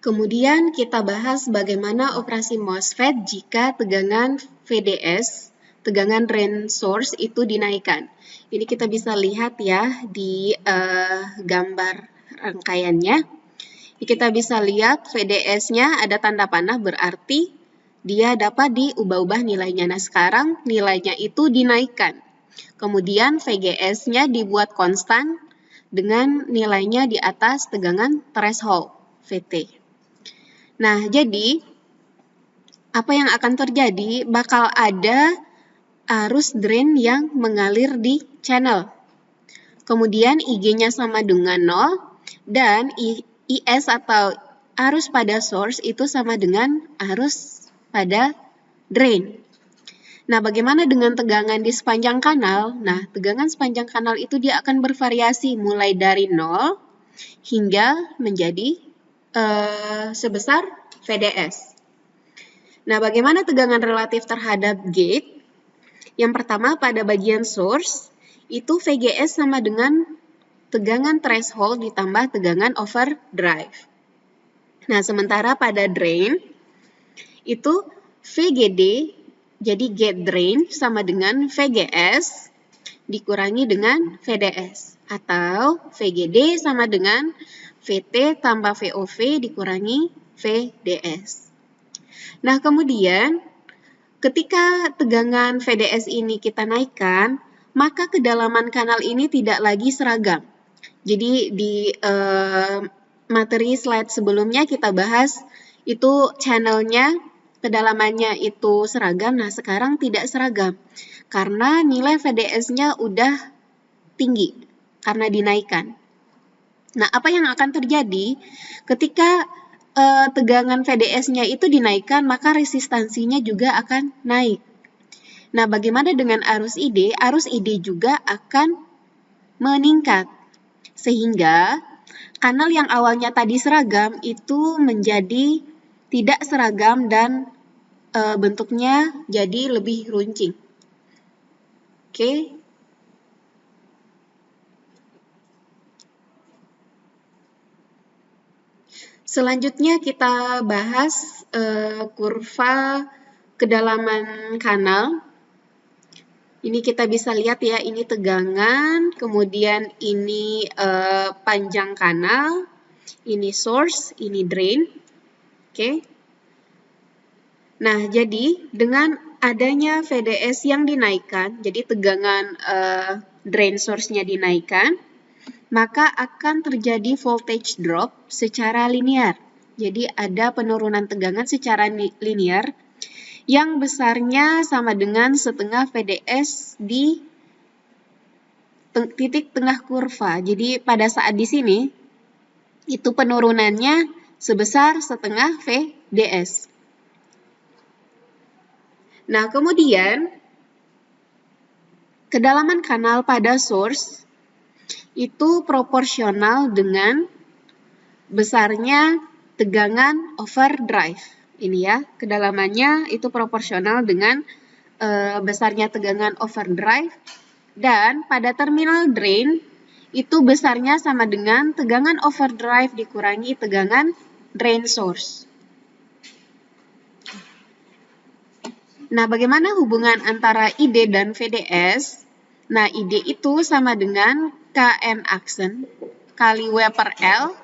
Kemudian kita bahas bagaimana operasi MOSFET jika tegangan VDS, tegangan drain source itu dinaikkan. Ini kita bisa lihat ya di gambar rangkaiannya. Kita bisa lihat VDS-nya ada tanda panah, berarti dia dapat diubah-ubah nilainya. Nah, sekarang nilainya itu dinaikkan. Kemudian VGS-nya dibuat konstan dengan nilainya di atas tegangan threshold, VT. Nah, jadi apa yang akan terjadi? Bakal ada arus drain yang mengalir di channel. Kemudian IG-nya sama dengan 0 dan IS atau arus pada source itu sama dengan arus pada drain. Nah, bagaimana dengan tegangan di sepanjang kanal? Nah, tegangan sepanjang kanal itu dia akan bervariasi mulai dari 0 hingga menjadi sebesar VDS. Nah, bagaimana tegangan relatif terhadap gate? Yang pertama, pada bagian source, itu VGS sama dengan tegangan threshold ditambah tegangan overdrive. Nah, sementara pada drain, itu VGD, jadi gate drain sama dengan VGS dikurangi dengan VDS. Atau VGD sama dengan VT tambah VOV dikurangi VDS. Nah, kemudian ketika tegangan VDS ini kita naikkan, maka kedalaman kanal ini tidak lagi seragam. Jadi di materi slide sebelumnya kita bahas itu channelnya, kedalamannya itu seragam. Nah, sekarang tidak seragam karena nilai VDS-nya udah tinggi karena dinaikkan. Nah, apa yang akan terjadi ketika tegangan VDS-nya itu dinaikkan, maka resistansinya juga akan naik. Nah, bagaimana dengan arus ID? Arus ID juga akan meningkat, sehingga kanal yang awalnya tadi seragam itu menjadi tidak seragam dan bentuknya jadi lebih runcing. Oke. Selanjutnya kita bahas kurva kedalaman kanal. Ini kita bisa lihat ya, ini tegangan, kemudian ini panjang kanal, ini source, ini drain. Oke. Nah, jadi dengan adanya VDS yang dinaikkan, jadi tegangan drain source-nya dinaikkan, maka akan terjadi voltage drop secara linear. Jadi ada penurunan tegangan secara linear yang besarnya sama dengan setengah VDS di titik tengah kurva. Jadi pada saat di sini itu penurunannya sebesar setengah VDS. Nah, kemudian kedalaman kanal pada source itu proporsional dengan besarnya tegangan overdrive. Ini ya, kedalamannya itu proporsional dengan besarnya tegangan overdrive. Dan pada terminal drain, itu besarnya sama dengan tegangan overdrive dikurangi tegangan drain source. Nah, bagaimana hubungan antara ID dan VDS? Nah, ID itu sama dengan Kn aksen kali W per L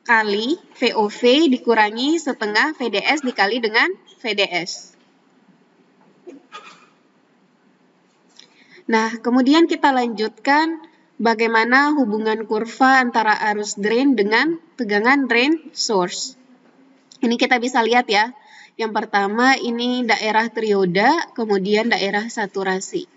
kali VOV dikurangi setengah VDS dikali dengan VDS. Nah, kemudian kita lanjutkan bagaimana hubungan kurva antara arus drain dengan tegangan drain source. Ini kita bisa lihat ya. Yang pertama ini daerah trioda, kemudian daerah saturasi.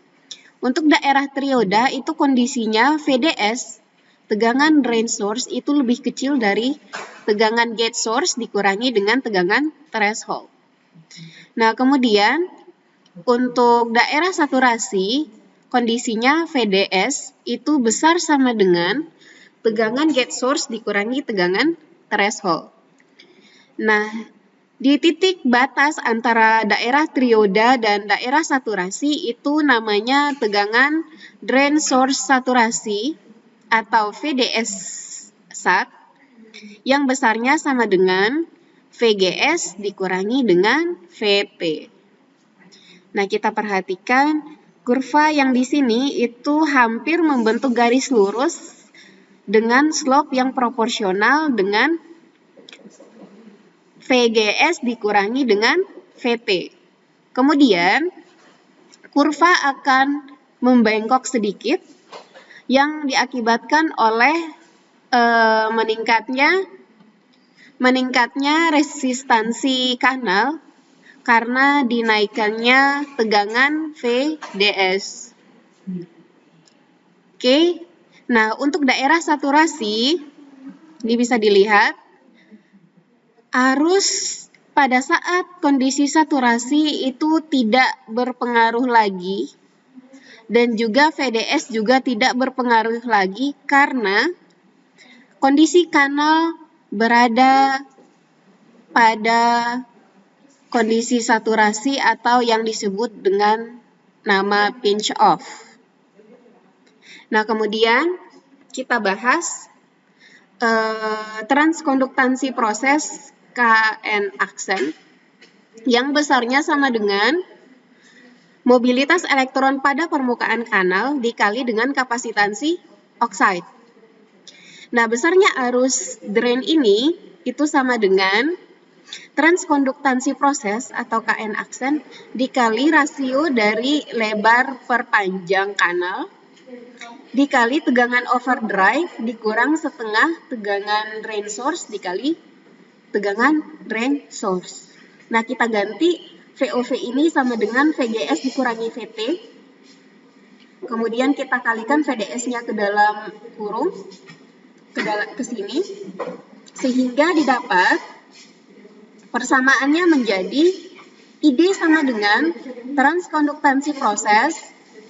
Untuk daerah trioda itu kondisinya VDS, tegangan drain source itu lebih kecil dari tegangan gate source dikurangi dengan tegangan threshold. Nah, kemudian untuk daerah saturasi, kondisinya VDS itu besar sama dengan tegangan gate source dikurangi tegangan threshold. Nah, di titik batas antara daerah trioda dan daerah saturasi itu namanya tegangan drain source saturasi atau VDS SAT. yang besarnya sama dengan VGS dikurangi dengan VP. Nah, kita perhatikan kurva yang di sini itu hampir membentuk garis lurus dengan slope yang proporsional dengan VGS dikurangi dengan VP. Kemudian, kurva akan membengkok sedikit yang diakibatkan oleh meningkatnya resistansi kanal karena dinaikannya tegangan VDS. Oke, nah untuk daerah saturasi, ini bisa dilihat, arus pada saat kondisi saturasi itu tidak berpengaruh lagi, dan juga VDS juga tidak berpengaruh lagi karena kondisi kanal berada pada kondisi saturasi atau yang disebut dengan nama pinch off. Nah, kemudian kita bahas transkonduktansi proses KN aksen yang besarnya sama dengan mobilitas elektron pada permukaan kanal dikali dengan kapasitansi oksida. Nah, besarnya arus drain ini itu sama dengan transkonduktansi proses atau KN aksen dikali rasio dari lebar per panjang kanal dikali tegangan overdrive dikurang setengah tegangan drain source dikali tegangan drain source. Nah, kita ganti VOV ini sama dengan VGS dikurangi VT. Kemudian kita kalikan VDS-nya ke dalam kurung, ke sini, sehingga didapat persamaannya menjadi ID sama dengan transkonduktansi proses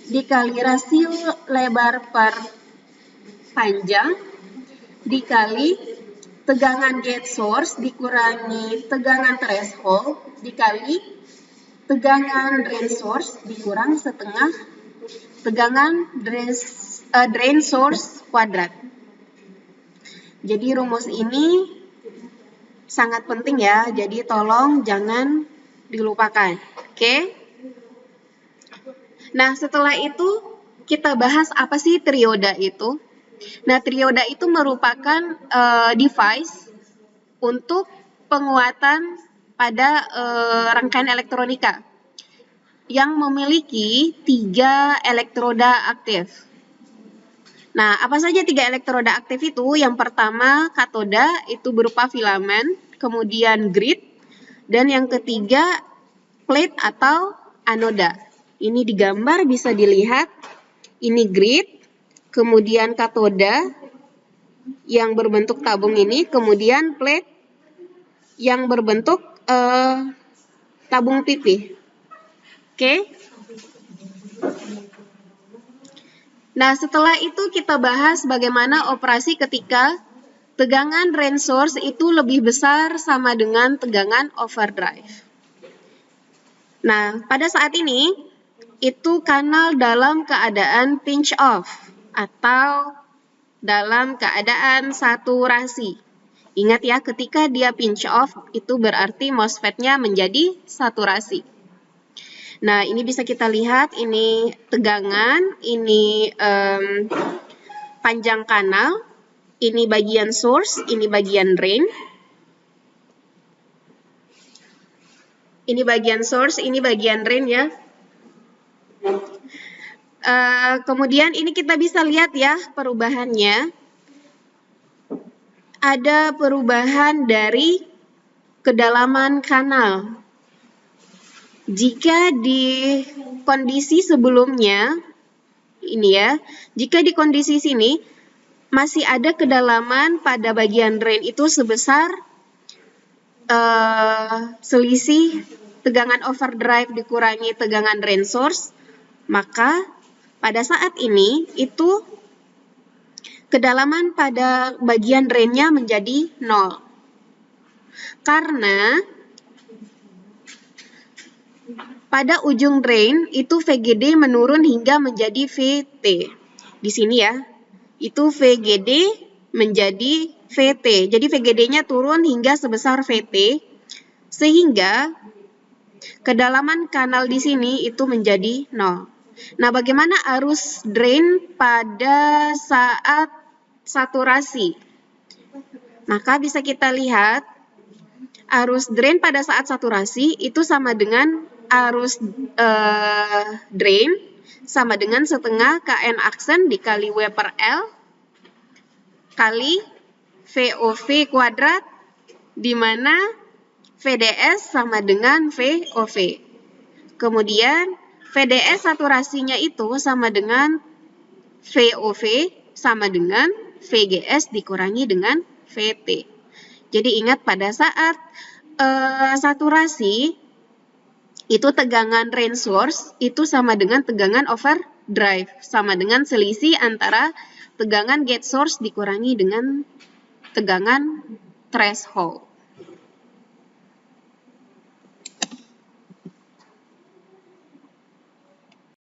dikali rasio lebar per panjang dikali tegangan gate source dikurangi tegangan threshold dikali tegangan drain source dikurang setengah tegangan drain source kuadrat. Jadi rumus ini sangat penting ya, jadi tolong jangan dilupakan. Oke? Nah, setelah itu kita bahas apa sih trioda itu. Nah, trioda itu merupakan device untuk penguatan pada rangkaian elektronika yang memiliki 3 elektroda aktif. Nah, apa saja 3 elektroda aktif itu? Yang pertama, katoda itu berupa filamen, kemudian grid, dan yang ketiga, plate atau anoda. Ini di gambar bisa dilihat, ini grid, kemudian katoda yang berbentuk tabung ini, kemudian plate yang berbentuk tabung pipih. Oke? Nah, setelah itu kita bahas bagaimana operasi ketika tegangan drain source itu lebih besar sama dengan tegangan overdrive. Nah, pada saat ini itu kanal dalam keadaan pinch off atau dalam keadaan saturasi. Ingat ya, ketika dia pinch off itu berarti MOSFET-nya menjadi saturasi. Nah, ini bisa kita lihat, ini tegangan, ini panjang kanal, ini bagian source, ini bagian drain. Ini bagian source, ini bagian drain ya. Kemudian ini kita bisa lihat ya perubahannya. Ada perubahan dari kedalaman kanal. Jika di kondisi sebelumnya, ini ya, jika di kondisi sini masih ada kedalaman pada bagian drain itu sebesar selisih tegangan overdrive dikurangi tegangan drain source, maka pada saat ini itu kedalaman pada bagian drainnya menjadi 0. Karena pada ujung drain itu VGD menurun hingga menjadi VT. Di sini ya, itu VGD menjadi VT. Jadi VGD-nya turun hingga sebesar VT, sehingga kedalaman kanal di sini itu menjadi 0. Nah, bagaimana arus drain pada saat saturasi? Maka bisa kita lihat arus drain pada saat saturasi itu sama dengan arus drain sama dengan setengah Kn aksen dikali W per L kali VOV kuadrat, di mana VDS sama dengan VOV. Kemudian VDS saturasinya itu sama dengan VOV sama dengan VGS dikurangi dengan VT. Jadi ingat pada saat saturasi itu tegangan drain source itu sama dengan tegangan overdrive, sama dengan selisih antara tegangan gate source dikurangi dengan tegangan threshold.